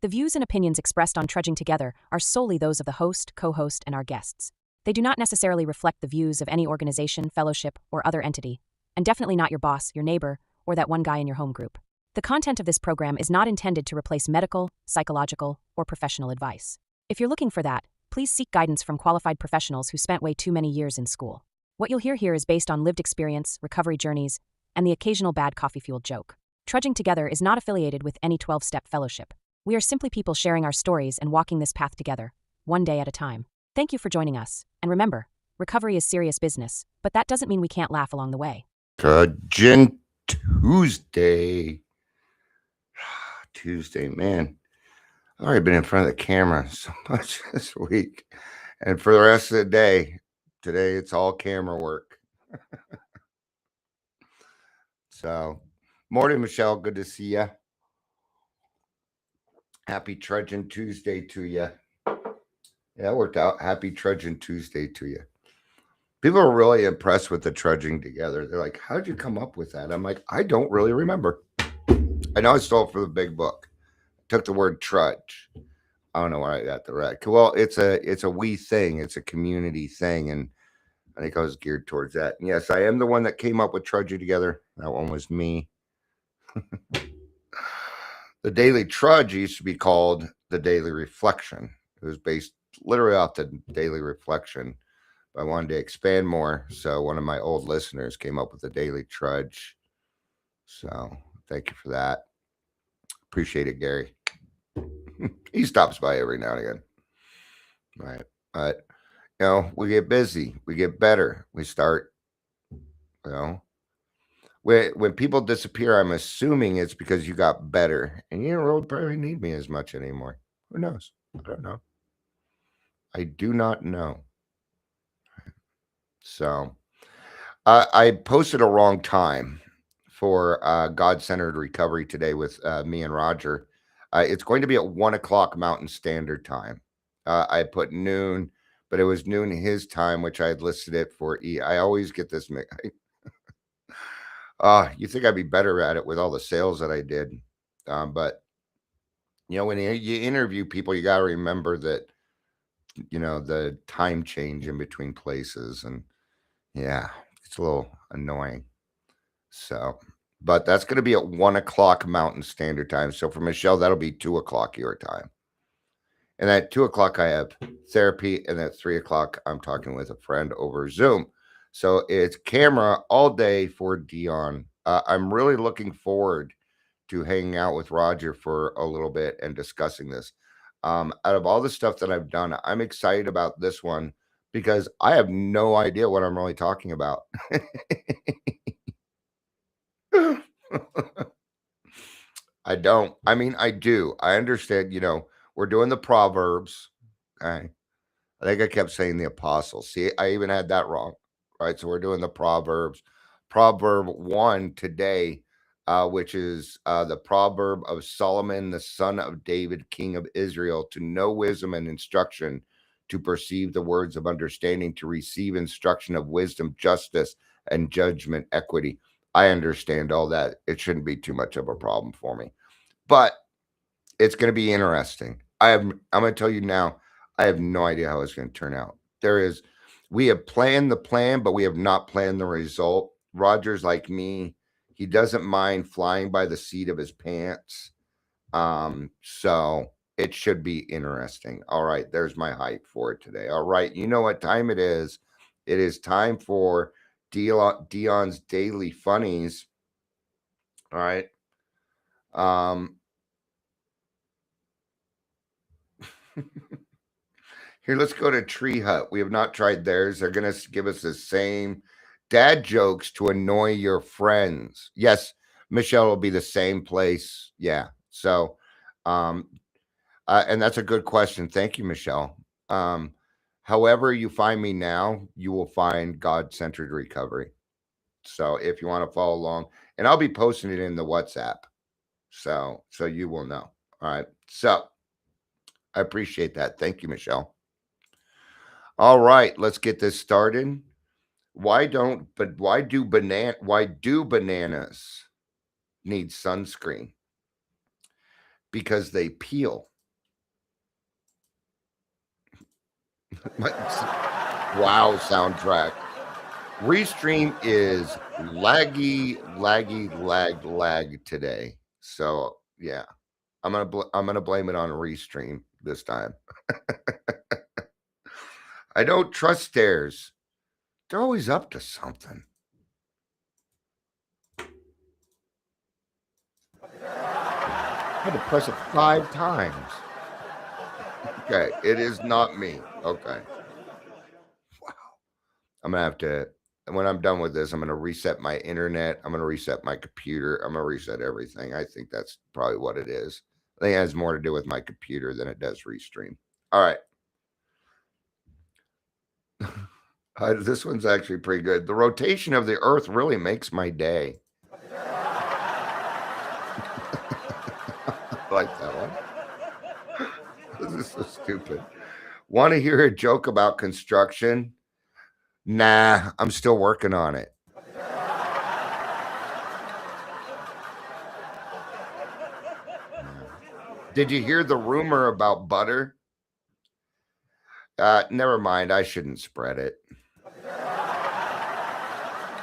The views and opinions expressed on Trudging Together are solely those of the host, co-host, and our guests. They do not necessarily reflect the views of any organization, fellowship, or other entity, and definitely not your boss, your neighbor, or that one guy in your home group. The content of this program is not intended to replace medical, psychological, or professional advice. If you're looking for that, please seek guidance from qualified professionals who spent way too many years in school. What you'll hear here is based on lived experience, recovery journeys, and the occasional bad coffee-fueled joke. Trudging Together is not affiliated with any 12-step fellowship. We are simply people sharing our stories and walking this path together, one day at a time. Thank you for joining us, and remember, recovery is serious business, but that doesn't mean we can't laugh along the way. Trudging Tuesday. Tuesday, man. I've already been in front of the camera so much this week. And for the rest of the day, today it's all camera work. So, morning, Michelle. Good to see you. Happy Trudging Tuesday to you. Yeah, it worked out. Happy Trudging Tuesday to you. People are really impressed with the Trudging Together. They're like, how'd you come up with that? I'm like, I don't really remember. I know I stole it from the big book. Took the word trudge. I don't know where I got the right. Well, it's a we thing. It's a community thing. And I think I was geared towards that. And yes, I am the one that came up with Trudging Together. That one was me. The Daily Trudge used to be called the Daily Reflection. It was based literally off the Daily Reflection. But I wanted to expand more. So one of my old listeners came up with the Daily Trudge. So thank you for that. Appreciate it, Gary. He stops by every now and again. Right. But, we get busy. We get better. We start, when people disappear, I'm assuming it's because you got better. And you don't really probably need me as much anymore. Who knows? I don't know. I do not know. So, I posted a wrong time for God-Centered Recovery today with me and Roger. It's going to be at 1 o'clock Mountain Standard Time. I put noon, but it was noon his time, which I had listed it for I always get this. You think I'd be better at it with all the sales that I did. But, when you interview people, you got to remember that, the time change in between places. And yeah, it's a little annoying. So, but that's going to be at 1 o'clock Mountain Standard Time. So for Michelle, that'll be 2 o'clock your time. And at 2 o'clock, I have therapy. And at 3 o'clock, I'm talking with a friend over Zoom. So it's camera all day for Dion. I'm really looking forward to hanging out with Roger for a little bit and discussing this. Out of all the stuff that I've done, I'm excited about this one because I have no idea what I'm really talking about. I don't. I mean, I do. I understand, we're doing the Proverbs. Okay. I think I kept saying the apostles. See, I even had that wrong. Right. So we're doing the Proverbs. Proverb 1 today, which is the proverb of Solomon, the son of David, king of Israel, to know wisdom and instruction, to perceive the words of understanding, to receive instruction of wisdom, justice, and judgment, equity. I understand all that. It shouldn't be too much of a problem for me, but it's going to be interesting. I'm going to tell you now, I have no idea how it's going to turn out. We have planned the plan, but we have not planned the result. Roger's like me. He doesn't mind flying by the seat of his pants. So it should be interesting. All right. There's my hype for it today. All right. You know what time it is? It is time for Dion's Daily Funnies. All right. Here, let's go to Tree Hut. We have not tried theirs. They're going to give us the same dad jokes to annoy your friends. Yes, Michelle will be the same place. Yeah. So, and that's a good question. Thank you, Michelle. However you find me now, you will find God-Centered Recovery. So if you want to follow along, and I'll be posting it in the WhatsApp. So you will know. All right. So I appreciate that. Thank you, Michelle. All right, let's get this started. Why do bananas need sunscreen? Because they peel. Wow, soundtrack. Restream is lag today. So yeah, I'm gonna blame it on Restream this time. I don't trust stairs. They're always up to something. I had to press it 5 times. Okay, it is not me. Okay. Wow. I'm gonna have to. When I'm done with this, I'm gonna reset my internet. I'm gonna reset my computer. I'm gonna reset everything. I think that's probably what it is. I think it has more to do with my computer than it does Restream. All right. This one's actually pretty good. The rotation of the Earth really makes my day. I like that one. This is so stupid. Want to hear a joke about construction? Nah, I'm still working on it. Did you hear the rumor about butter? Never mind. I shouldn't spread it.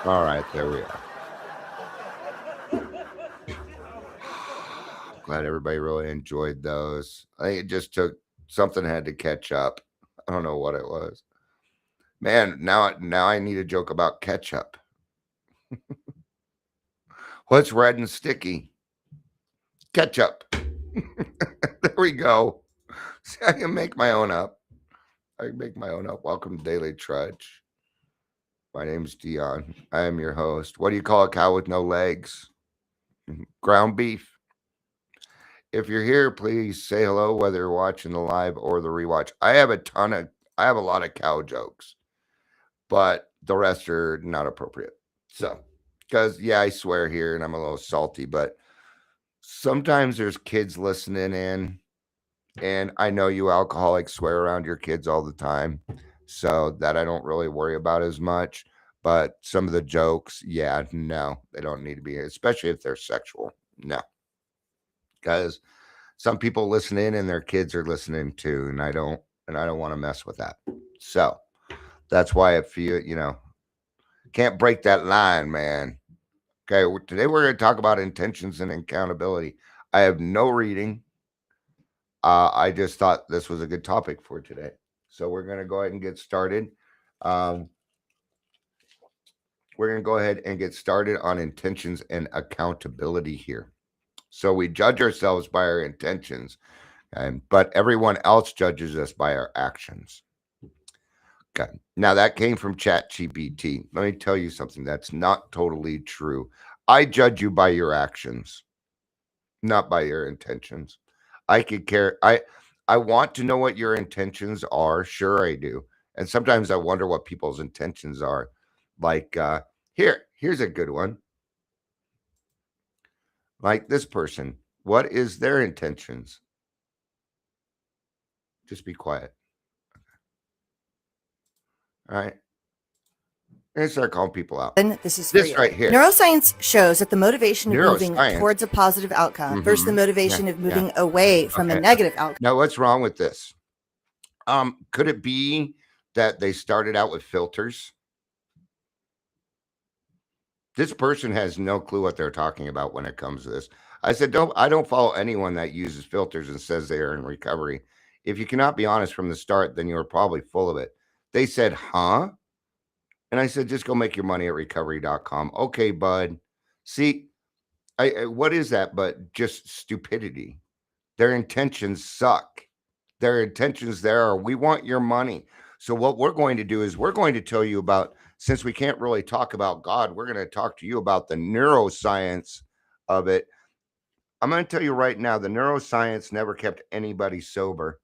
All right, there we are. Glad everybody really enjoyed those. I think it just took something had to catch up. I don't know what it was. Man, now I need a joke about ketchup. What's red and sticky? Ketchup. There we go. See, I can make my own up. I can make my own up. Welcome to Daily Trudge. My name's Dion. I am your host. What do you call a cow with no legs? Ground beef. If you're here, please say hello, whether you're watching the live or the rewatch. I have a lot of cow jokes, but the rest are not appropriate. So, because yeah, I swear here and I'm a little salty, but sometimes there's kids listening in, and I know you alcoholics swear around your kids all the time, so that I don't really worry about as much. But some of the jokes, yeah, no, they don't need to be, especially if they're sexual. No, because some people listen in and their kids are listening too, and I don't want to mess with that. So that's why if you can't break that line, man. Okay, today we're going to talk about intentions and accountability. I have no reading. I just thought this was a good topic for today. So we're going to go ahead and get started. We're going to go ahead and get started on intentions and accountability here. So we judge ourselves by our intentions, but everyone else judges us by our actions. Okay. Now that came from ChatGPT. Let me tell you something that's not totally true. I judge you by your actions, not by your intentions. I could care. I want to know what your intentions are. Sure, I do. And sometimes I wonder what people's intentions are. Like here's a good one. Like this person, what is their intentions? Just be quiet. All right. And start calling people out. This is for This you. right here. Neuroscience shows that the motivation of moving Neuroscience. towards a positive outcome versus the motivation Yeah, of moving away from a negative outcome. Now, what's wrong with this? Could it be that they started out with filters? This person has no clue what they're talking about when it comes to this. I said, I don't follow anyone that uses filters and says they are in recovery. If you cannot be honest from the start, then you're probably full of it. They said, huh? And I said, just go make your money at recovery.com. Okay, bud. See, what is that but just stupidity? Their intentions suck. Their intentions there are, we want your money. So what we're going to do is we're going to tell you about, since we can't really talk about God, we're going to talk to you about the neuroscience of it. I'm going to tell you right now, the neuroscience never kept anybody sober.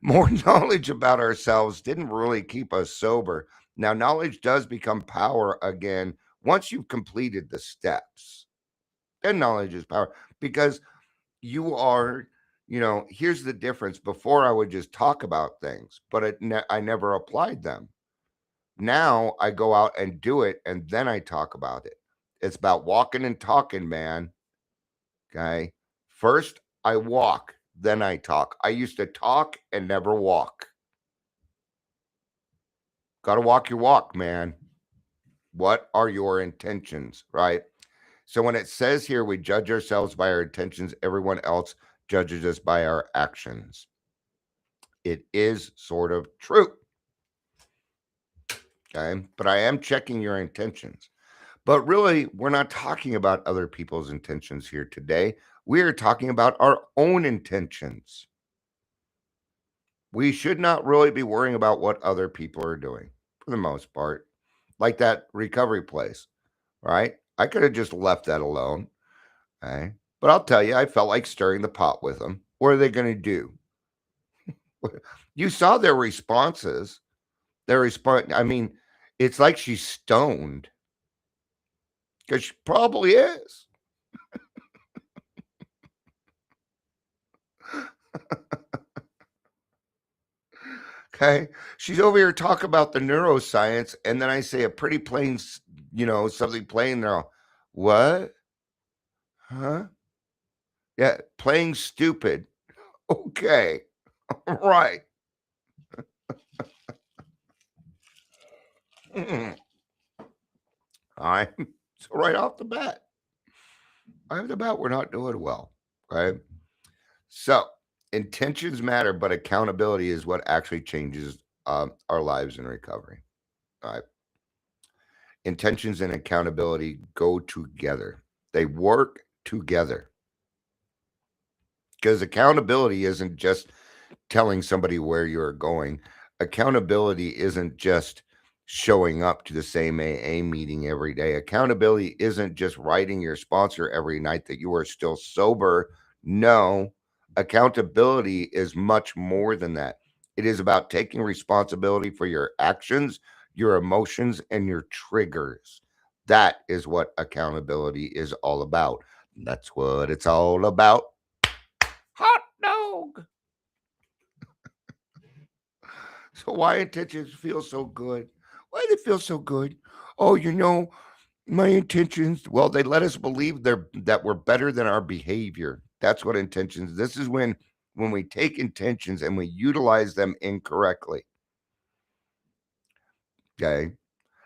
More knowledge about ourselves didn't really keep us sober. Now, knowledge does become power again once you've completed the steps. Then knowledge is power because you are, here's the difference. Before I would just talk about things, but I never applied them. Now I go out and do it and then I talk about it. It's about walking and talking, man. Okay. First, I walk, then I talk. I used to talk and never walk. Got to walk your walk, man. What are your intentions, right? So when it says here, we judge ourselves by our intentions, everyone else judges us by our actions. It is sort of true. Okay. But I am checking your intentions. But really, we're not talking about other people's intentions here today. We are talking about our own intentions. We should not really be worrying about what other people are doing for the most part, like that recovery place, right? I could have just left that alone. Okay. But I'll tell you, I felt like stirring the pot with them. What are they going to do? You saw their responses. Their response, I mean, it's like she's stoned because she probably is. Okay. She's over here talking about the neuroscience. And then I say a pretty plain, something plain now. What? Huh? Yeah. Playing stupid. Okay. Right. All right. So right off the bat, we're not doing well. Right. So intentions matter, but accountability is what actually changes our lives in recovery. All right. Intentions and accountability go together. They work together. Because accountability isn't just telling somebody where you're going. Accountability isn't just showing up to the same AA meeting every day. Accountability isn't just writing your sponsor every night that you are still sober. No, accountability is much more than that. It is about taking responsibility for your actions, your emotions, and your triggers. That is what accountability is all about. That's what it's all about. Hot dog. So why intentions feel so good? Why do they feel so good? Oh, my intentions. Well, they let us believe that we're better than our behavior. That's what intentions. This is when we take intentions and we utilize them incorrectly. Okay.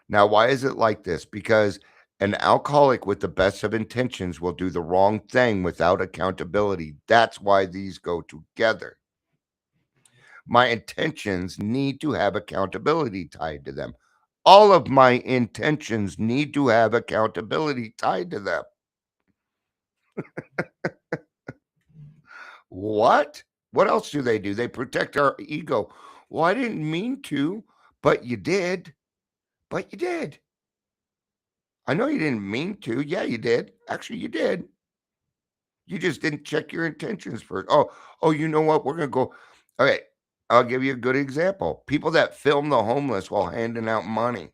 Now, why is it like this? Because an alcoholic with the best of intentions will do the wrong thing without accountability. That's why these go together. My intentions need to have accountability tied to them. All of my intentions need to have accountability tied to them. What? What else do? They protect our ego. Well, I didn't mean to, but you did. But you did. I know you didn't mean to. Yeah, you did. Actually, you did. You just didn't check your intentions first. Oh, you know what? We're going to go. Okay. I'll give you a good example. People that film the homeless while handing out money.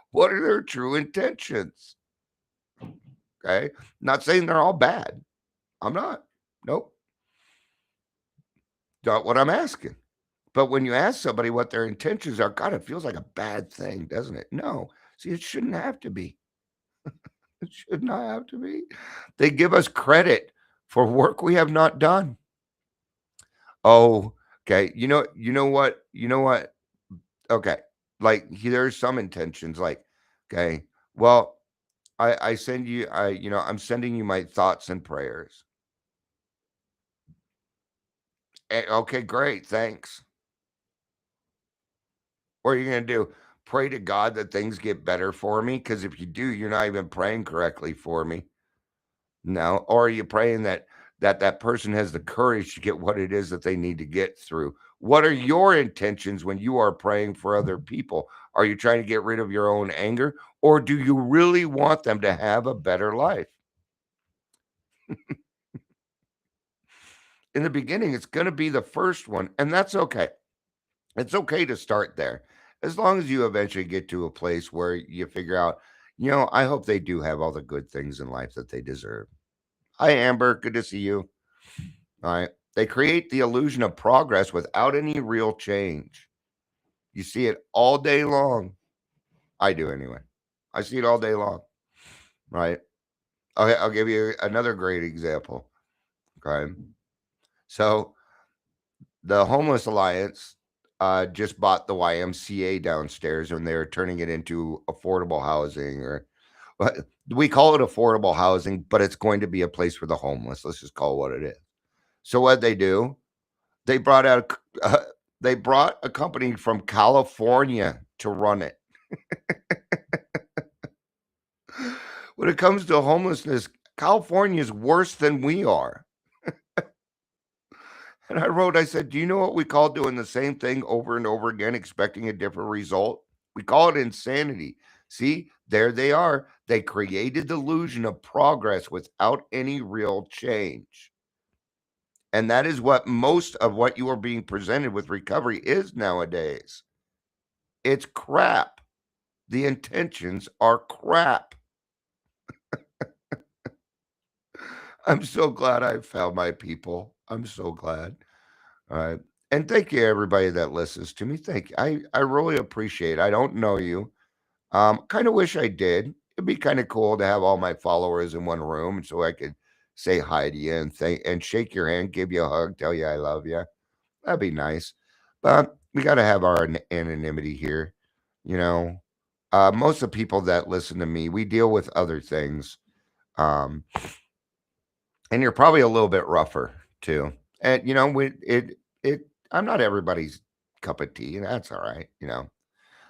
What are their true intentions? Okay. Not saying they're all bad. I'm not. Nope. Not what I'm asking. But when you ask somebody what their intentions are, God, it feels like a bad thing, doesn't it? No. See, it shouldn't have to be. It should not have to be. They give us credit for work we have not done. Oh, okay. You know what? Okay. Like there's some intentions like, okay, well, I send you, I'm sending you my thoughts and prayers. Okay, great. Thanks. What are you going to do? Pray to God that things get better for me? Because if you do, you're not even praying correctly for me. No. Or are you praying that person has the courage to get what it is that they need to get through? What are your intentions when you are praying for other people? Are you trying to get rid of your own anger? Or do you really want them to have a better life? In the beginning, it's going to be the first one, and that's okay. It's okay to start there. As long as you eventually get to a place where you figure out, I hope they do have all the good things in life that they deserve. Hi, Amber. Good to see you. All right. They create the illusion of progress without any real change. You see it all day long. I do anyway. I see it all day long. Right. Okay, I'll give you another great example. Okay. So the Homeless Alliance just bought the YMCA downstairs and they're turning it into affordable housing, or we call it affordable housing, but it's going to be a place for the homeless. Let's just call it what it is. So what they do, they brought out they brought a company from California to run it. When it comes to homelessness, California is worse than we are. And I said, do you know what we call doing the same thing over and over again, expecting a different result? We call it insanity. See, there they are. They created the illusion of progress without any real change. And that is what most of what you are being presented with recovery is nowadays. It's crap. The intentions are crap. I'm so glad I found my people. I'm so glad. All right. And thank you, everybody that listens to me. Thank you. I really appreciate it. I don't know you. Kind of wish I did. It'd be kind of cool to have all my followers in one room so I could say hi to you and shake your hand, give you a hug, tell you I love you. That'd be nice. But we got to have our anonymity here. You know, most of the people that listen to me, we deal with other things. Um, and you're probably a little bit rougher too. And I'm not everybody's cup of tea, and that's all right.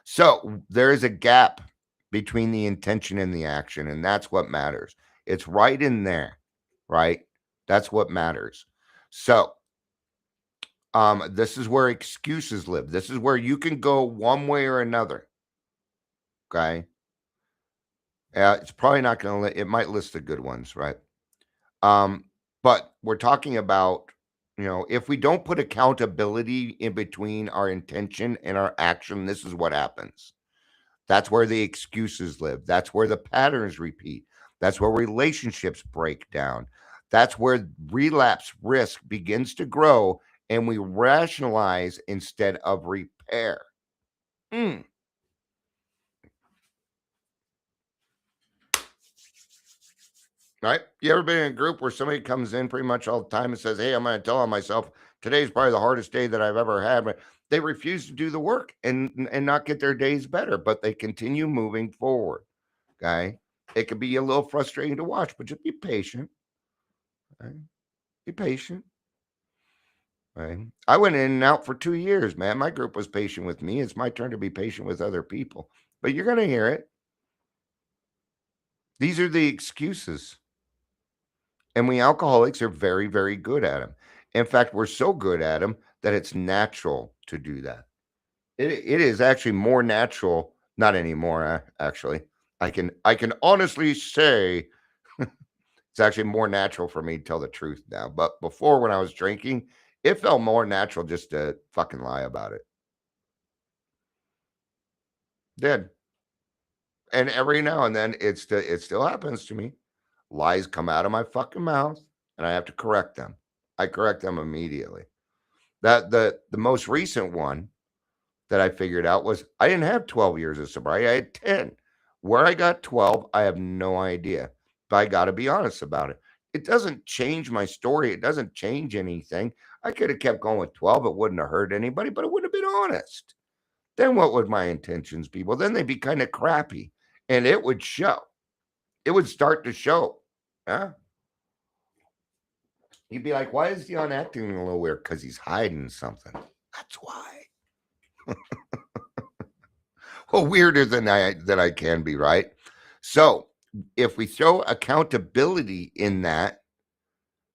So there is a gap between the intention and the action, and that's what matters. It's right in there, right? That's what matters. So this is where excuses live. This is where you can go one way or another. Okay. It's probably not going to, it might list the good ones, right? But we're talking about, if we don't put accountability in between our intention and our action, this is what happens. That's where the excuses live. That's where the patterns repeat. That's where relationships break down. That's where relapse risk begins to grow and we rationalize instead of repair. Right? You ever been in a group where somebody comes in pretty much all the time and says, hey, I'm going to tell on myself, today's probably the hardest day that I've ever had, but they refuse to do the work and not get their days better, but they continue moving forward. Okay. It can be a little frustrating to watch, but just be patient. Okay? Be patient. Right? I went in and out for 2 years, man. My group was patient with me. It's my turn to be patient with other people, but you're going to hear it. These are the excuses. And we alcoholics are very, very good at them. In fact, we're so good at them that it's natural to do that. It is actually more natural, not anymore, actually. I can honestly say it's actually more natural for me to tell the truth now. But before, when I was drinking, it felt more natural just to fucking lie about it. Did. And every now and then it still happens to me. Lies come out of my fucking mouth and I have to correct them. I correct them immediately. That the most recent one that I figured out was I didn't have 12 years of sobriety. I had 10. Where I got 12, I have no idea. But I got to be honest about it. It doesn't change my story. It doesn't change anything. I could have kept going with 12. It wouldn't have hurt anybody, but it would have been honest. Then what would my intentions be? Well, then they'd be kind of crappy and it would show. It would start to show. Huh? You'd be like, why is Dion acting a little weird? Because he's hiding something. That's why. Well, weirder than I can be, right? So if we throw accountability in that,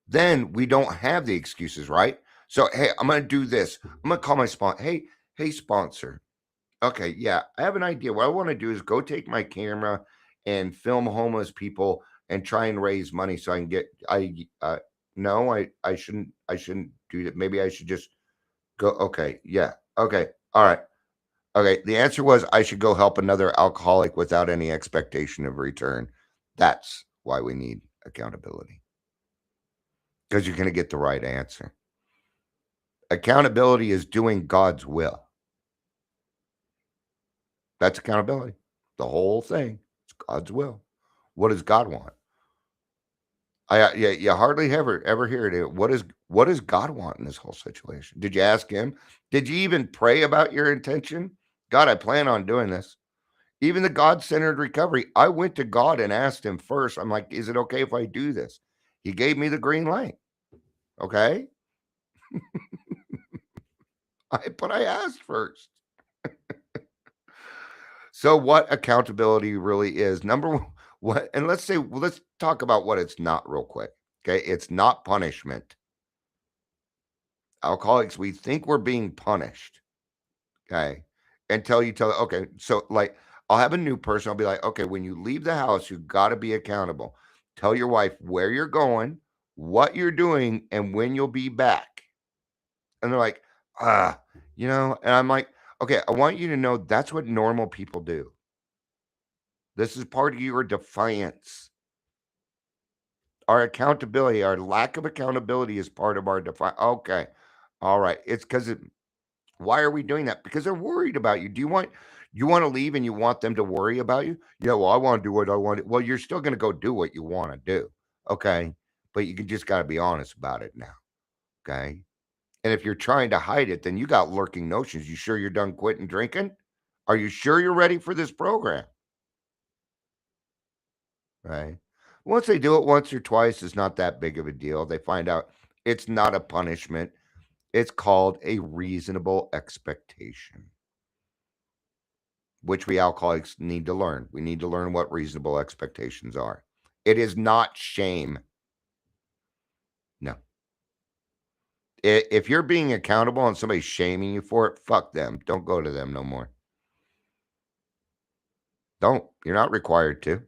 then we don't have the excuses, right? So, hey, I'm going to do this. I'm going to call my sponsor. Hey, sponsor. Okay, yeah, I have an idea. What I want to do is go take my camera and film homeless people and try and raise money so I can get. No, I shouldn't do that. Maybe I should just go. Okay, yeah, okay, all right. Okay, the answer was I should go help another alcoholic without any expectation of return. That's why we need accountability. Because you're going to get the right answer. Accountability is doing God's will. That's accountability. The whole thing. It's God's will. What does God want? You hardly ever hear it. What does God want in this whole situation? Did you ask him? Did you even pray about your intention? God, I plan on doing this. Even the God-centered recovery, I went to God and asked him first. I'm like, is it okay if I do this? He gave me the green light. Okay. But I asked first. So what accountability really is, number one, and let's talk about what it's not real quick. Okay. It's not punishment. Alcoholics, we think we're being punished. Okay. Until you tell, okay, so like I'll have a new person. I'll be like, okay, when you leave the house, you got to be accountable. Tell your wife where you're going, what you're doing, and when you'll be back. And they're like, and I'm like, okay, I want you to know that's what normal people do. This is part of your defiance. Our accountability, our lack of accountability is part of our defiance. Okay. All right. It's because why are we doing that? Because they're worried about you. You want to leave and you want them to worry about you? Yeah, well, I want to do what I want. Well, you're still going to go do what you want to do. Okay. But you can just got to be honest about it now. Okay. And if you're trying to hide it, then you got lurking notions. You sure you're done quitting drinking? Are you sure you're ready for this program? Right. Once they do it once or twice, it's not that big of a deal. They find out it's not a punishment. It's called a reasonable expectation, which we alcoholics need to learn. We need to learn what reasonable expectations are. It is not shame. No. If you're being accountable and somebody's shaming you for it, fuck them. Don't go to them no more. Don't. You're not required to.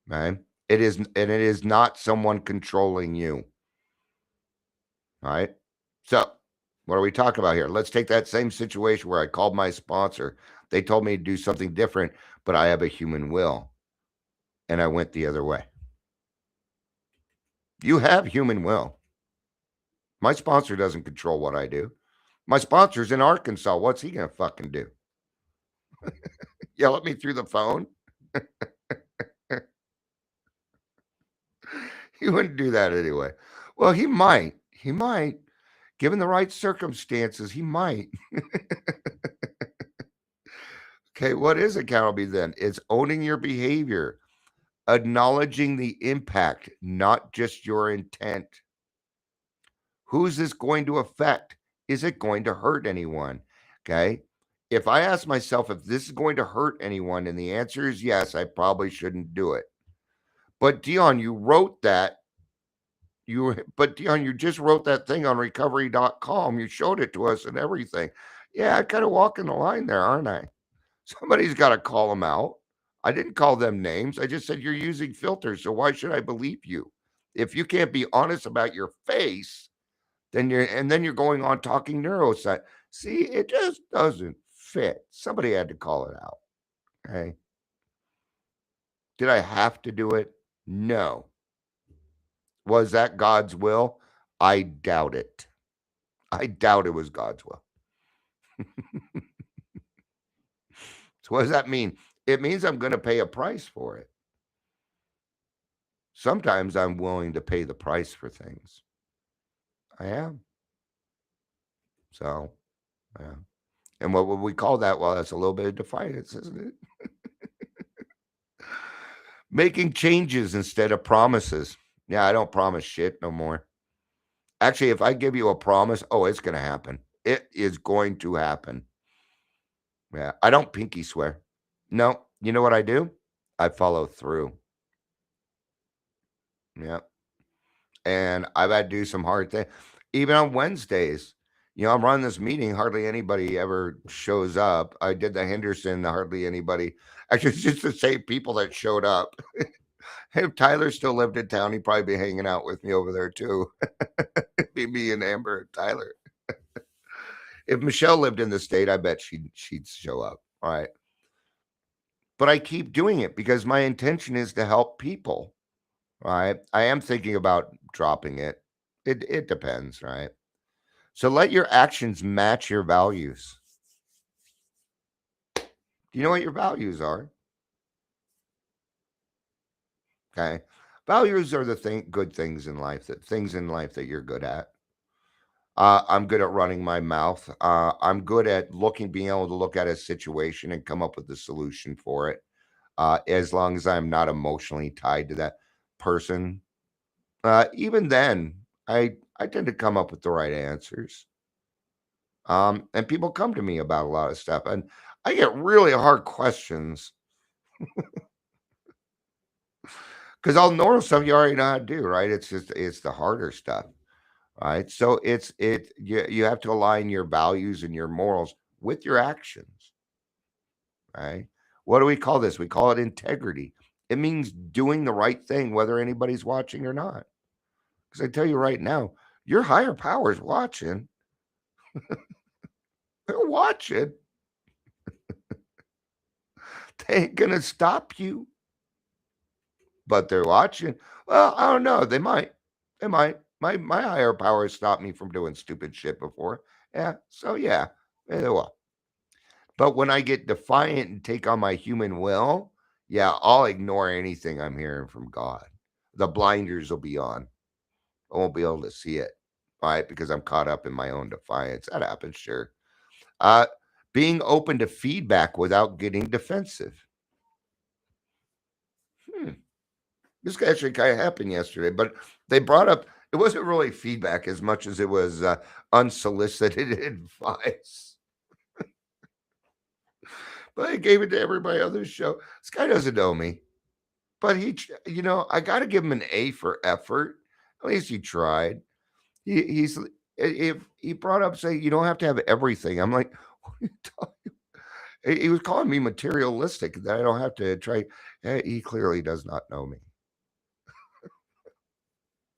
Right? It is not someone controlling you. All right. So, what are we talking about here? Let's take that same situation where I called my sponsor. They told me to do something different, but I have a human will. And I went the other way. You have human will. My sponsor doesn't control what I do. My sponsor's in Arkansas. What's he going to fucking do? Yell at me through the phone? He wouldn't do that anyway. Well, he might. He might. Given the right circumstances, he might. Okay, what is accountability then? It's owning your behavior, acknowledging the impact, not just your intent. Who's this going to affect? Is it going to hurt anyone? Okay. If I ask myself if this is going to hurt anyone and the answer is yes, I probably shouldn't do it. But Dion, you wrote that. Dion, you just wrote that thing on recovery.com. You showed it to us and everything. Yeah, I kind of walking the line there, aren't I? Somebody's got to call them out. I didn't call them names. I just said you're using filters. So why should I believe you? If you can't be honest about your face, then you're going on talking neuroscience. See, it just doesn't fit. Somebody had to call it out. Okay. Did I have to do it? No. Was that God's will? I doubt it. I doubt it was God's will. So what does that mean? It means I'm going to pay a price for it. Sometimes I'm willing to pay the price for things. I am. So, yeah. And what would we call that? Well, that's a little bit of defiance, isn't it? Making changes instead of promises. Yeah, I don't promise shit no more. Actually, if I give you a promise, it's going to happen. It is going to happen. Yeah, I don't pinky swear. No, you know what I do? I follow through. Yeah. And I've had to do some hard things. Even on Wednesdays, I'm running this meeting. Hardly anybody ever shows up. I did the Henderson. Hardly anybody. Actually, it's just the same people that showed up. If Tyler still lived in town, he'd probably be hanging out with me over there too. It'd be me and Amber and Tyler. If Michelle lived in the state, I bet she'd show up. All right. But I keep doing it because my intention is to help people. All right. I am thinking about dropping it. It depends, right? So let your actions match your values. Do you know what your values are? Okay. Values are the good things in life, that you're good at. I'm good at running my mouth. I'm good at being able to look at a situation and come up with a solution for it. As long as I'm not emotionally tied to that person, even then, I tend to come up with the right answers. And people come to me about a lot of stuff, and I get really hard questions because all normal stuff you already know how to do, right? It's the harder stuff, right? So you have to align your values and your morals with your actions, right? What do we call this? We call it integrity. It means doing the right thing, whether anybody's watching or not. Because I tell you right now, your higher power's watching. They're watching. They ain't gonna stop you, but they're watching. Well, I don't know. They might. They might. My higher power has stopped me from doing stupid shit before. Yeah. So yeah, they will. But when I get defiant and take on my human will, yeah, I'll ignore anything I'm hearing from God. The blinders will be on. I won't be able to see it, right? Because I'm caught up in my own defiance. That happens, sure. Uh, Being open to feedback without getting defensive. Hmm. This actually kind of happened yesterday, but they brought up it wasn't really feedback as much as it was unsolicited advice. But I gave it to everybody on this show. This guy doesn't know me, but I got to give him an A for effort. At least he tried. He's if he brought up saying you don't have to have everything. I'm like, what are you talking? He was calling me materialistic that I don't have to try. He clearly does not know me,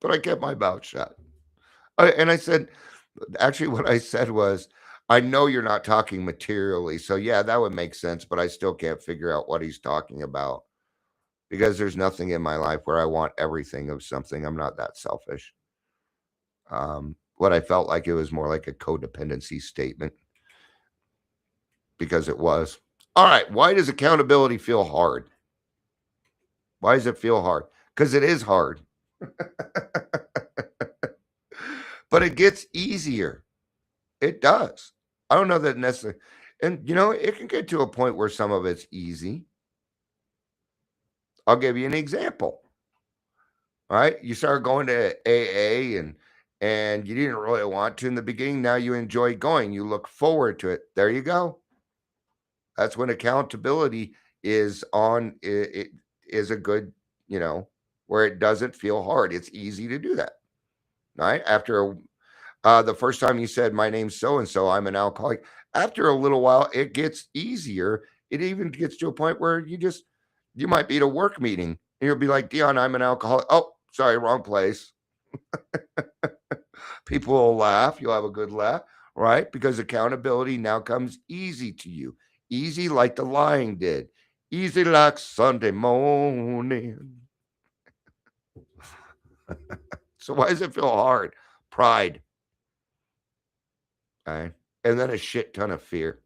but I kept my mouth shut. And I said, actually, what I said was, I know you're not talking materially. So, yeah, that would make sense, but I still can't figure out what he's talking about because there's nothing in my life where I want everything of something. I'm not that selfish. What I felt like it was more like a codependency statement because it was. All right. Why does accountability feel hard? Why does it feel hard? Because it is hard. But it gets easier. It does. I don't know that necessarily. And, it can get to a point where some of it's easy. I'll give you an example. All right. You start going to AA and you didn't really want to in the beginning. Now you enjoy going. You look forward to it. There you go. That's when accountability is on. It is a good, where it doesn't feel hard. It's easy to do that. All right. After the first time you said, my name's so and so, I'm an alcoholic. After a little while, it gets easier. It even gets to a point where you might be at a work meeting and you'll be like, Dion, I'm an alcoholic. Oh, sorry, wrong place. People will laugh. You'll have a good laugh, right? Because accountability now comes easy to you. Easy like the lion did. Easy like Sunday morning. So why does it feel hard? Pride. Okay. And then a shit ton of fear.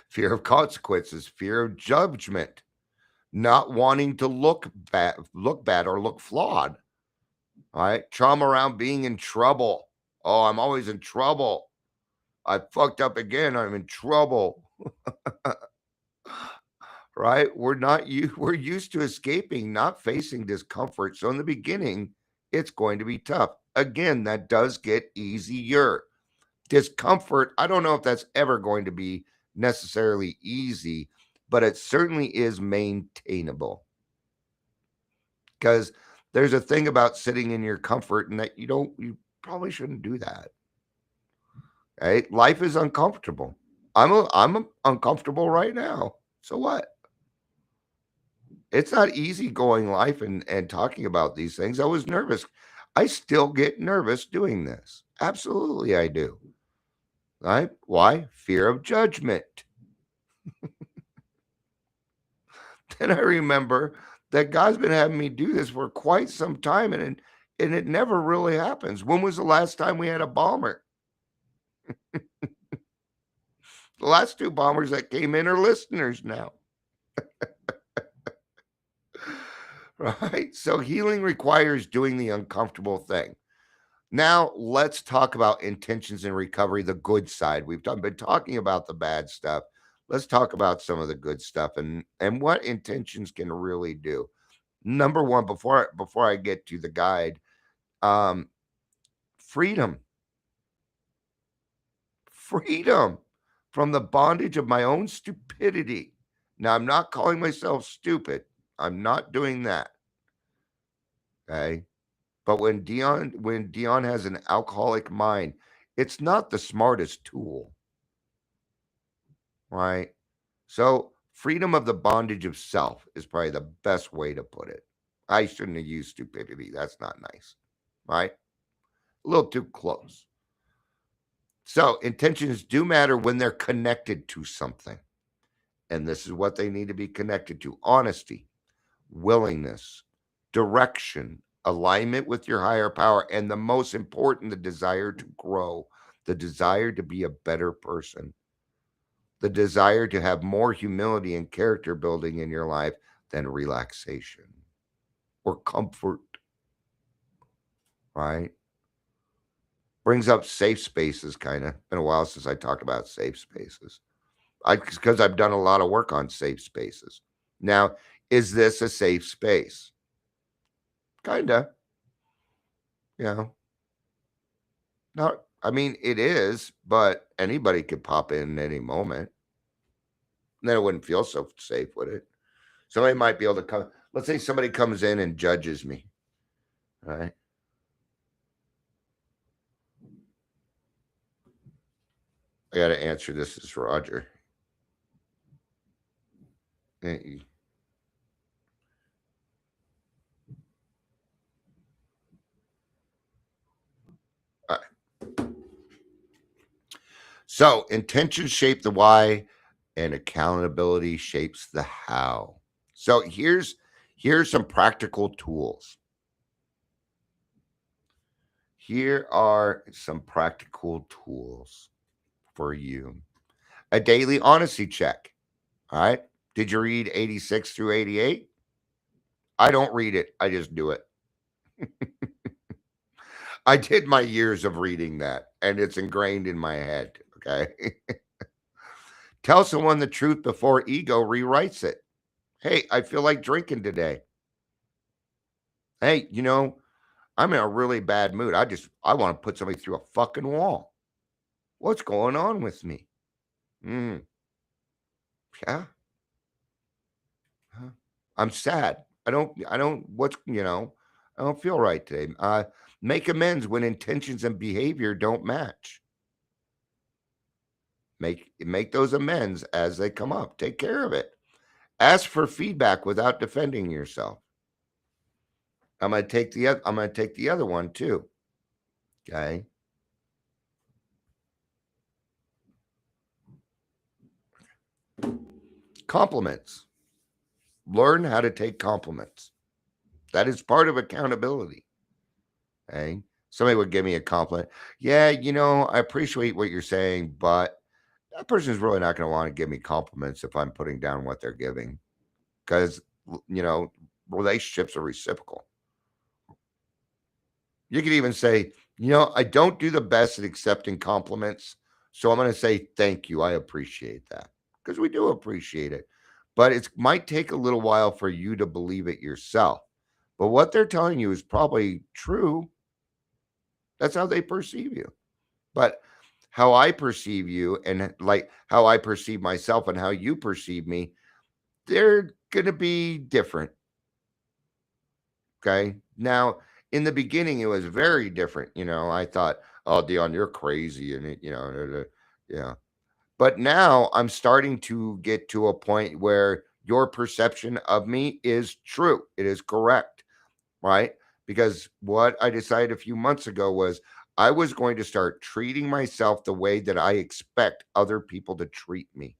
Fear of consequences, fear of judgment, not wanting to look bad or look flawed. All right. Trauma around being in trouble. Oh, I'm always in trouble. I fucked up again. I'm in trouble. Right? We're used to escaping, not facing discomfort. So in the beginning, it's going to be tough. Again, that does get easier. Discomfort, I don't know if that's ever going to be necessarily easy, but it certainly is maintainable. Because there's a thing about sitting in your comfort and that you probably shouldn't do that. Right? Life is uncomfortable. I'm uncomfortable right now. So what? It's not easy going life and talking about these things. I was nervous. I still get nervous doing this. Absolutely, I do. Right? Why? Fear of judgment. Then I remember that God's been having me do this for quite some time, and it never really happens. When was the last time we had a bomber? The last two bombers that came in are listeners now. right? So healing requires doing the uncomfortable thing. Now, let's talk about intentions in recovery, the good side. Been talking about the bad stuff. Let's talk about some of the good stuff and what intentions can really do. Number one, before I get to the guide, um, freedom, freedom from the bondage of my own stupidity. Now, I'm not calling myself stupid. I'm not doing that. Okay. But when Dion has an alcoholic mind, it's not the smartest tool, right? So freedom of the bondage of self is probably the best way to put it. I shouldn't have used stupidity. That's not nice, right? A little too close. So intentions do matter when they're connected to something. And this is what they need to be connected to: honesty, willingness, direction, alignment with your higher power, and the most important, the desire to grow, the desire to be a better person, the desire to have more humility and character building in your life than relaxation or comfort, right? Brings up safe spaces, kind of. Been a while since I talked about safe spaces. Because I've done a lot of work on safe spaces. Now, is this a safe space? Kinda, you know. Not, I mean, it is, but anybody could pop in at any moment. And then it wouldn't feel so safe, would it? Somebody might be able to come. Let's say somebody comes in and judges me, right? I got to answer this as Roger. Eh, uh, So intentions shape the why, and accountability shapes the how. So here's some practical tools. Here are some practical tools for you. A daily honesty check. All right. Did you read 86 through 88? I don't read it. I just do it. I did my years of reading that, and it's ingrained in my head. Okay. Tell someone the truth before ego rewrites it. Hey, I feel like drinking today. Hey, I'm in a really bad mood. I want to put somebody through a fucking wall. What's going on with me? Yeah. Huh. I'm sad. I don't feel right today. Make amends when intentions and behavior don't match. Make those amends as they come up. Take care of it. Ask for feedback without defending yourself. I'm gonna take the other one too. Okay. Compliments. Learn how to take compliments. That is part of accountability. Okay. Somebody would give me a compliment. Yeah, I appreciate what you're saying, but that person's really not going to want to give me compliments if I'm putting down what they're giving, because relationships are reciprocal. You could even say, I don't do the best at accepting compliments, so I'm going to say thank you. I appreciate that, because we do appreciate it, but it might take a little while for you to believe it yourself. But what they're telling you is probably true. That's how they perceive you. But how I perceive you, and like how I perceive myself and how you perceive me, they're going to be different. Okay. Now, in the beginning, it was very different. I thought, oh, Dion, you're crazy. And, yeah. But now I'm starting to get to a point where your perception of me is true. It is correct. Right. Because what I decided a few months ago was I was going to start treating myself the way that I expect other people to treat me.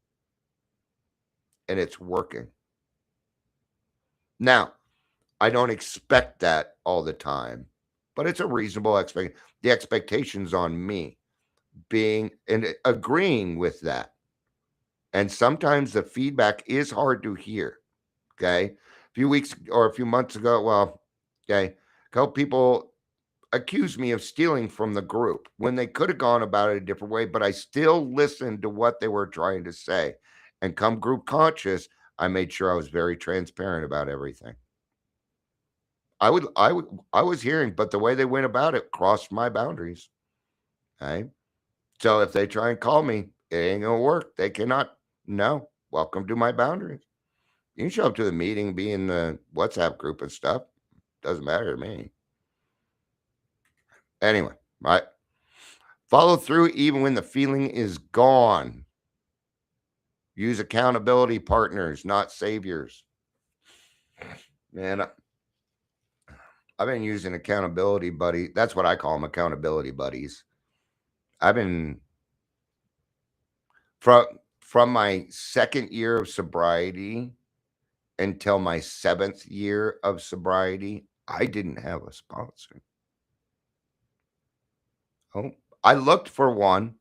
And it's working. Now, I don't expect that all the time, but it's a reasonable expectation. The expectation's on me being and agreeing with that. And sometimes the feedback is hard to hear. Okay. few weeks or a few months ago, well, okay, a couple people accused me of stealing from the group when they could have gone about it a different way, but I still listened to what they were trying to say. And come group conscious, I made sure I was very transparent about everything. I was hearing, but the way they went about it crossed my boundaries. Okay. So if they try and call me, it ain't gonna work. They cannot. No. Welcome to my boundaries. You can show up to the meeting, be in the WhatsApp group and stuff. Doesn't matter to me. Anyway, right. Follow through even when the feeling is gone. Use accountability partners, not saviors. Man, I've been using accountability buddy. That's what I call them, accountability buddies. I've been from my second year of sobriety until my 7th year of sobriety, I didn't have a sponsor. Oh, I looked for one.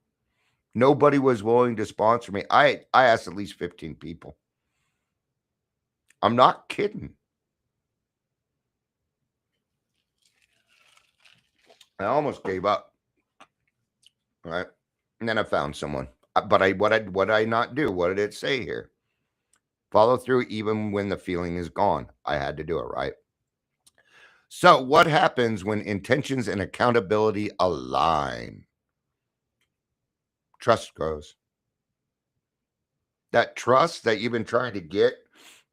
Nobody was willing to sponsor me. I asked at least 15 people. I'm not kidding. I almost gave up. Right. And then I found someone. But what did I not do? What did it say here? Follow through even when the feeling is gone. I had to do it, right? So what happens when intentions and accountability align? Trust grows. That trust that you've been trying to get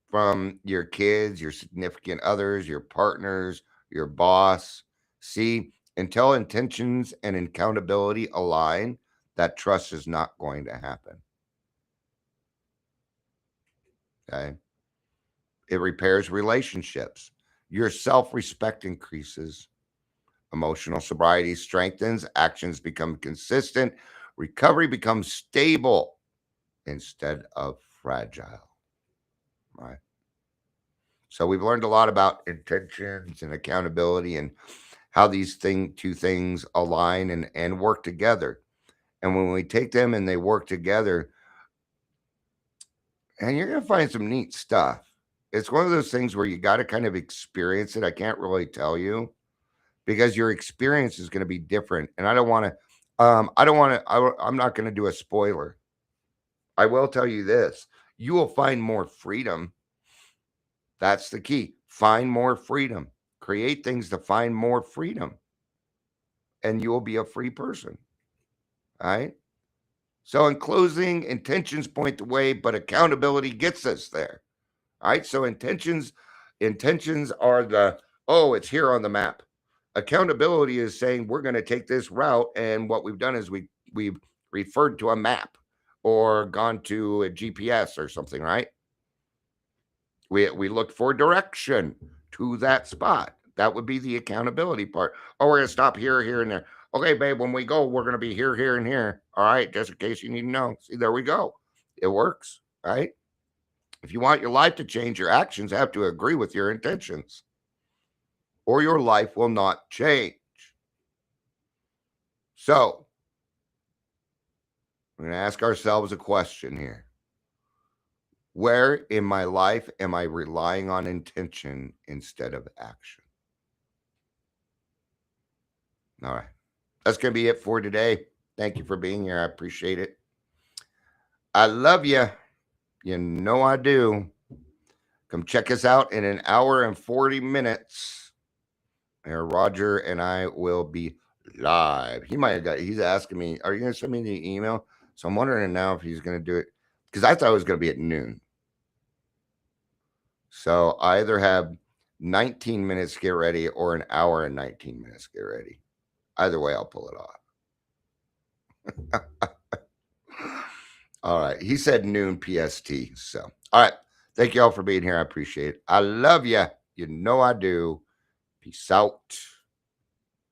from your kids, your significant others, your partners, your boss. See, until intentions and accountability align, that trust is not going to happen. Okay. It repairs relationships. Your self-respect increases. Emotional sobriety strengthens. Actions become consistent. Recovery becomes stable instead of fragile. Right. So we've learned a lot about intentions and accountability and how these two things align and work together. And when we take them and they work together, and you're going to find some neat stuff. It's one of those things where you got to kind of experience it. I can't really tell you because your experience is going to be different. And I don't want to, I'm not going to do a spoiler. I will tell you this. You will find more freedom. That's the key. Find more freedom. Create things to find more freedom. And you will be a free person. All right. So in closing, intentions point the way, but accountability gets us there. All right. So intentions are it's here on the map. Accountability is saying we're going to take this route. And what we've done is we've referred to a map or gone to a GPS or something, right? We looked for direction to that spot. That would be the accountability part. Oh, we're going to stop here, here, and there. Okay, babe, when we go, we're going to be here, here, and here. All right, just in case you need to know. See, there we go. It works, right? If you want your life to change, your actions have to agree with your intentions, or your life will not change. So, we're going to ask ourselves a question here. Where in my life am I relying on intention instead of action? All right. That's going to be it for today. Thank you for being here. I appreciate it. I love you. You know I do. Come check us out in an hour and 40 minutes. There, Roger and I will be live. He's asking me, are you going to send me the email? So I'm wondering now if he's going to do it because I thought it was going to be at noon. So I either have 19 minutes to get ready or an hour and 19 minutes to get ready. Either way, I'll pull it off. All right. He said noon PST. So, all right. Thank you all for being here. I appreciate it. I love you. You know I do. Peace out.